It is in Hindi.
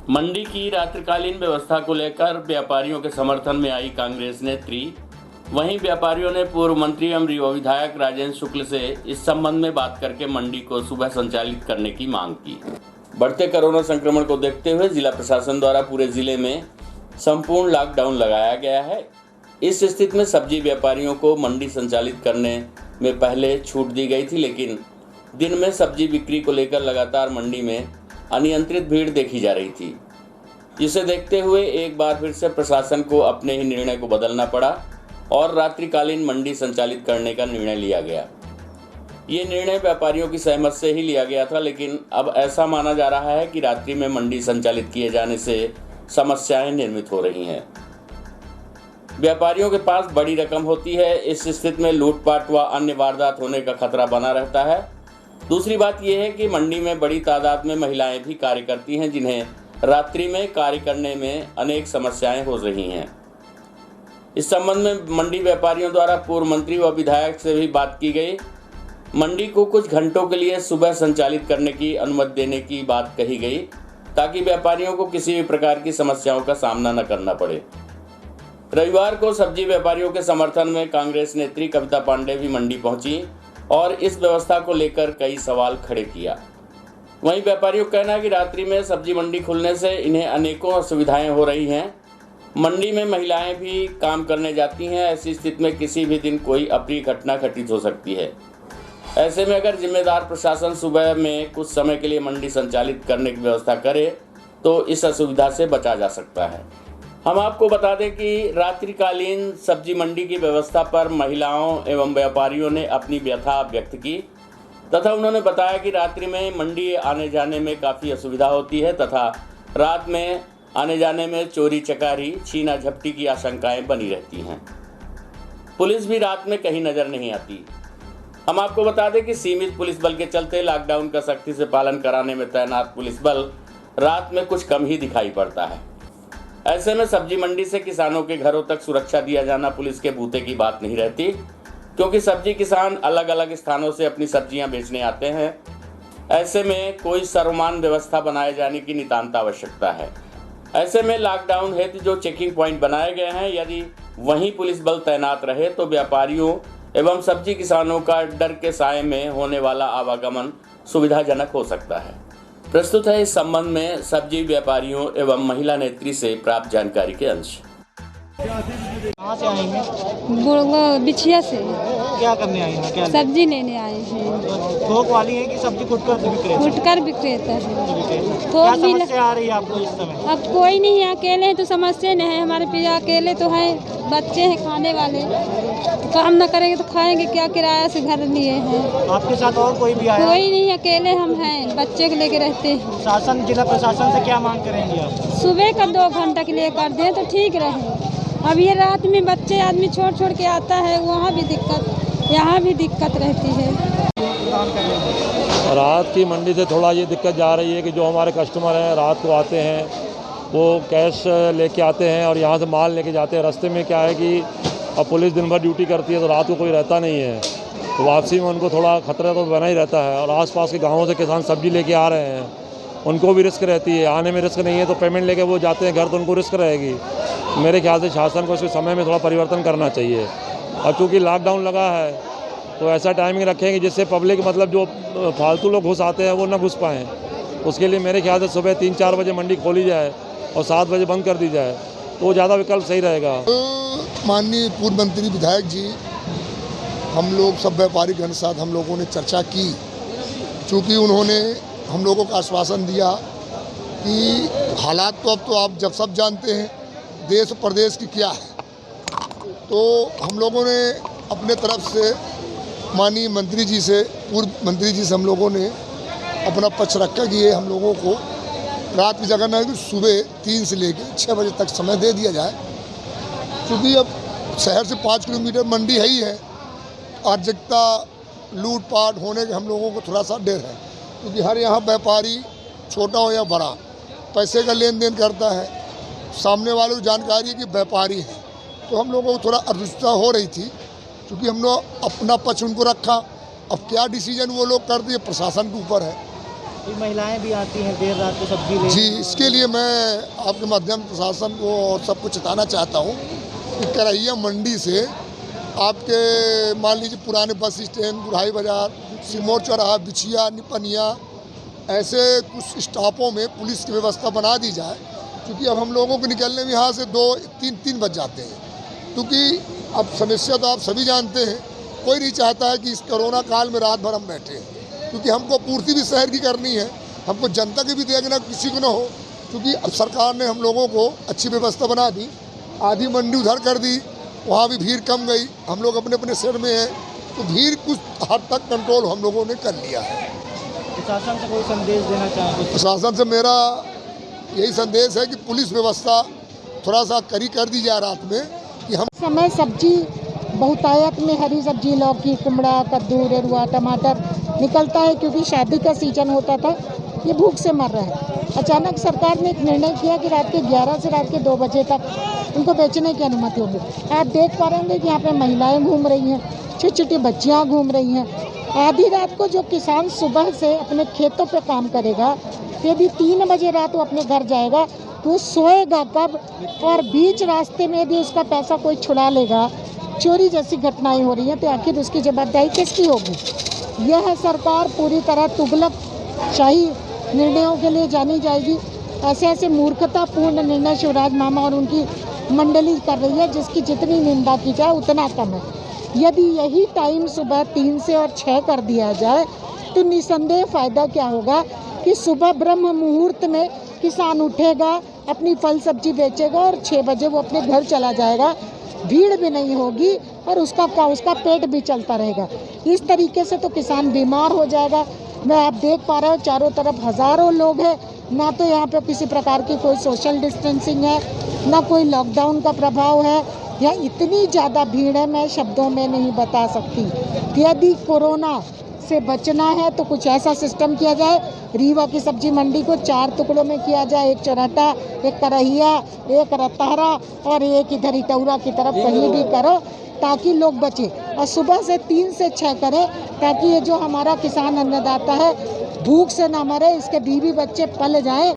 मंडी की रात्रिकालीन व्यवस्था को लेकर व्यापारियों के समर्थन में आई कांग्रेस नेत्री। वहीं व्यापारियों ने पूर्व मंत्री एवं रीवा विधायक राजेंद्र शुक्ल से इस संबंध में बात करके मंडी को सुबह संचालित करने की मांग की। बढ़ते कोरोना संक्रमण को देखते हुए जिला प्रशासन द्वारा पूरे जिले में संपूर्ण लॉकडाउन लगाया गया है। इस स्थिति में सब्जी व्यापारियों को मंडी संचालित करने में पहले छूट दी गई थी, लेकिन दिन में सब्जी बिक्री को लेकर लगातार मंडी में अनियंत्रित भीड़ देखी जा रही थी, जिसे देखते हुए एक बार फिर से प्रशासन को अपने ही निर्णय को बदलना पड़ा और रात्रिकालीन मंडी संचालित करने का निर्णय लिया गया। ये निर्णय व्यापारियों की सहमत से ही लिया गया था, लेकिन अब ऐसा माना जा रहा है कि रात्रि में मंडी संचालित किए जाने से समस्याएं निर्मित हो रही हैं। व्यापारियों के पास बड़ी रकम होती है, इस स्थिति में लूटपाट व अन्य वारदात होने का खतरा बना रहता है। दूसरी बात यह है कि मंडी में बड़ी तादाद में महिलाएं भी कार्य करती हैं, जिन्हें रात्रि में कार्य करने में अनेक समस्याएं हो रही हैं। इस संबंध में मंडी व्यापारियों द्वारा पूर्व मंत्री व विधायक से भी बात की गई। मंडी को कुछ घंटों के लिए सुबह संचालित करने की अनुमति देने की बात कही गई, ताकि व्यापारियों को किसी भी प्रकार की समस्याओं का सामना न करना पड़े। रविवार को सब्जी व्यापारियों के समर्थन में कांग्रेस नेत्री कविता पांडे भी मंडी पहुंची और इस व्यवस्था को लेकर कई सवाल खड़े किया। वहीं व्यापारियों का कहना है कि रात्रि में सब्जी मंडी खुलने से इन्हें अनेकों असुविधाएं हो रही हैं। मंडी में महिलाएं भी काम करने जाती हैं, ऐसी स्थिति में किसी भी दिन कोई अप्रिय घटना घटित हो सकती है। ऐसे में अगर जिम्मेदार प्रशासन सुबह में कुछ समय के लिए मंडी संचालित करने की व्यवस्था करे तो इस असुविधा से बचा जा सकता है। हम आपको बता दें कि रात्रिकालीन सब्जी मंडी की व्यवस्था पर महिलाओं एवं व्यापारियों ने अपनी व्यथा व्यक्त की तथा उन्होंने बताया कि रात्रि में मंडी आने जाने में काफ़ी असुविधा होती है तथा रात में आने जाने में चोरी चकारी छीना झपटी की आशंकाएं बनी रहती हैं। पुलिस भी रात में कहीं नज़र नहीं आती। हम आपको बता दें कि सीमित पुलिस बल के चलते लॉकडाउन का सख्ती से पालन कराने में तैनात पुलिस बल रात में कुछ कम ही दिखाई पड़ता है। ऐसे में सब्जी मंडी से किसानों के घरों तक सुरक्षा दिया जाना पुलिस के बूते की बात नहीं रहती, क्योंकि सब्जी किसान अलग अलग स्थानों से अपनी सब्जियां बेचने आते हैं। ऐसे में कोई सर्वमान्य व्यवस्था बनाए जाने की नितांत आवश्यकता है। ऐसे में लॉकडाउन हेतु जो चेकिंग पॉइंट बनाए गए हैं, यदि वहीं पुलिस बल तैनात रहे तो व्यापारियों एवं सब्जी किसानों का डर के साए में होने वाला आवागमन सुविधाजनक हो सकता है। प्रस्तुत है इस संबंध में सब्जी व्यापारियों एवं महिला नेत्री से प्राप्त जानकारी के अंश। कहाँ से आए हैं? बिछिया से। क्या करने आए हैं? क्या सब्जी लेने आए हैं। थोक वाली है कि सब्जी फुटकर विक्रेता? फुटकर विक्रेता है। क्या समस्या आ रही है आपको इस समय? अब कोई नहीं है, अकेले हैं तो समस्या नहीं है। हमारे पिता अकेले तो हैं, बच्चे हैं खाने वाले, काम न करेंगे तो खाएंगे क्या? किराया से घर लिए हैं। आपके साथ और कोई भी आया? कोई नहीं, अकेले हम हैं, बच्चे को लेके रहते हैं। शासन जिला प्रशासन से क्या मांग करेंगे आप? सुबह का 2 घंटा के लिए कर दें तो ठीक रहे। अब ये रात में बच्चे आदमी छोड़ के आता है, वहाँ भी दिक्कत, यहाँ भी दिक्कत रहती है। रात की मंडी से थोड़ा ये दिक्कत जा रही है कि जो हमारे कस्टमर हैं रात को आते हैं वो कैश लेके आते हैं और यहाँ से माल लेके जाते हैं। रास्ते में क्या है कि अब पुलिस दिन भर ड्यूटी करती है तो रात को कोई रहता नहीं है, तो वापसी में उनको थोड़ा खतरा तो बना ही रहता है। और आसपास के गाँवों से किसान सब्जी लेके आ रहे हैं, उनको भी रिस्क रहती है। आने में रिस्क नहीं है तो पेमेंट लेके वो जाते हैं घर, तो उनको रिस्क रहेगी। मेरे ख्याल से शासन को इसके समय में थोड़ा परिवर्तन करना चाहिए। और चूँकि लॉकडाउन लगा है तो ऐसा टाइमिंग रखेंगे जिससे पब्लिक मतलब जो फालतू लोग घुस आते हैं वो ना घुस पाएँ। उसके लिए मेरे ख्याल से सुबह 3-4 बजे मंडी खोली जाए और 7 बजे बंद कर दी जाए तो ज़्यादा विकल्प सही रहेगा। माननीय पूर्व मंत्री विधायक जी, हम लोग सब व्यापारी गण के साथ हम लोगों ने चर्चा की। चूँकि उन्होंने हम लोगों को आश्वासन दिया कि हालात तो अब तो आप जब सब जानते हैं देश प्रदेश की क्या है, तो हम लोगों ने अपने तरफ से माननीय मंत्री जी से, पूर्व मंत्री जी से हम लोगों ने अपना पक्ष रखा कि ये हम लोगों को रात की जगह नहीं, सुबह 3 से लेकर 6 बजे तक समय दे दिया जाए। क्योंकि अब शहर से 5 किलोमीटर मंडी है ही है, अराजकता लूटपाट होने के हम लोगों को थोड़ा सा डर है। क्योंकि हर यहाँ व्यापारी छोटा हो या बड़ा पैसे का लेन देन करता है, सामने वालों को जानकारी है कि व्यापारी है, तो हम लोगों को थोड़ा असुविधा हो रही थी। क्योंकि हम लोग अपना पक्ष उनको रखा, अब क्या डिसीजन वो लोग करते हैं प्रशासन के ऊपर है। कोई महिलाएं भी आती हैं देर रात को सब्जी लेने। जी, इसके लिए मैं आपके माध्यम प्रशासन को और सबको चेताना चाहता हूँ कि करैया मंडी से आपके मान लीजिए पुराने बस स्टैंड, बुढ़ाई बाजार, सिमोर चौराहा, बिछिया, निपनिया, ऐसे कुछ स्टॉपों में पुलिस की व्यवस्था बना दी जाए, क्योंकि अब हम लोगों को निकलने में यहाँ से 2-3 बज जाते हैं। क्योंकि अब समस्या तो आप सभी जानते हैं, कोई नहीं चाहता है कि इस कोरोना काल में रात भर हम बैठे हैं, क्योंकि हमको पूर्ति भी शहर की करनी है, हमको जनता की भी देखना, किसी को ना हो। क्योंकि अब सरकार ने हम लोगों को अच्छी व्यवस्था बना दी, आधी मंडी उधर कर दी, वहाँ भी भीड़ कम गई, हम लोग अपने अपने शहर में हैं, तो भीड़ कुछ हद तक कंट्रोल हम लोगों ने कर लिया है। प्रशासन से कोई संदेश देना चाहेंगे? प्रशासन से मेरा यही संदेश है कि पुलिस व्यवस्था थोड़ा सा कड़ी कर दी जाए रात में, कि हम समय सब्जी बहुतायत में हरी सब्जी, लौकी, कुमड़ा, कद्दू, रेरुआ, टमाटर निकलता है, क्योंकि शादी का सीजन होता था, ये भूख से मर रहा है। अचानक सरकार ने एक निर्णय किया कि रात के 11 से रात के 2 बजे तक उनको बेचने की अनुमति होगी। आप देख पा रहे होंगे कि यहाँ पे महिलाएं घूम रही हैं, छोटी छोटी बच्चियाँ घूम रही हैं। आधी रात को जो किसान सुबह से अपने खेतों पे काम करेगा, यदि 3 बजे रात वो अपने घर जाएगा तो वो सोएगा कब? और बीच रास्ते में यदि उसका पैसा कोई छुड़ा लेगा, चोरी जैसी घटनाएं हो रही हैं, तो आखिर उसकी जवाबदेही किसकी होगी? यह सरकार पूरी तरह तुगलकशाही निर्णयों के लिए जानी जाएगी। ऐसे ऐसे मूर्खतापूर्ण निर्णय शिवराज मामा और उनकी मंडली कर रही है, जिसकी जितनी निंदा की जाए उतना कम है। यदि यही टाइम सुबह 3 से और 6 कर दिया जाए तो निसंदेह फ़ायदा क्या होगा कि सुबह ब्रह्म मुहूर्त में किसान उठेगा, अपनी फल सब्जी बेचेगा और 6 बजे वो अपने घर चला जाएगा। भीड़ भी नहीं होगी और उसका पेट भी चलता रहेगा। इस तरीके से तो किसान बीमार हो जाएगा। मैं आप देख पा रहे हो चारों तरफ हज़ारों लोग हैं, ना तो यहाँ पे किसी प्रकार की कोई सोशल डिस्टेंसिंग है, ना कोई लॉकडाउन का प्रभाव है। यहाँ इतनी ज़्यादा भीड़ है, मैं शब्दों में नहीं बता सकती। यदि कोरोना से बचना है तो कुछ ऐसा सिस्टम किया जाए, रीवा की सब्जी मंडी को 4 टुकड़ों में किया जाए, एक चौराटा, एक करहिया, एक रतहरा और एक इधर इटौरा की तरफ कहीं भी करो, ताकि लोग बचे। और सुबह से 3 से 6 करें, ताकि ये जो हमारा किसान अन्नदाता है भूख से ना मरे, इसके बीवी बच्चे पल जाएं।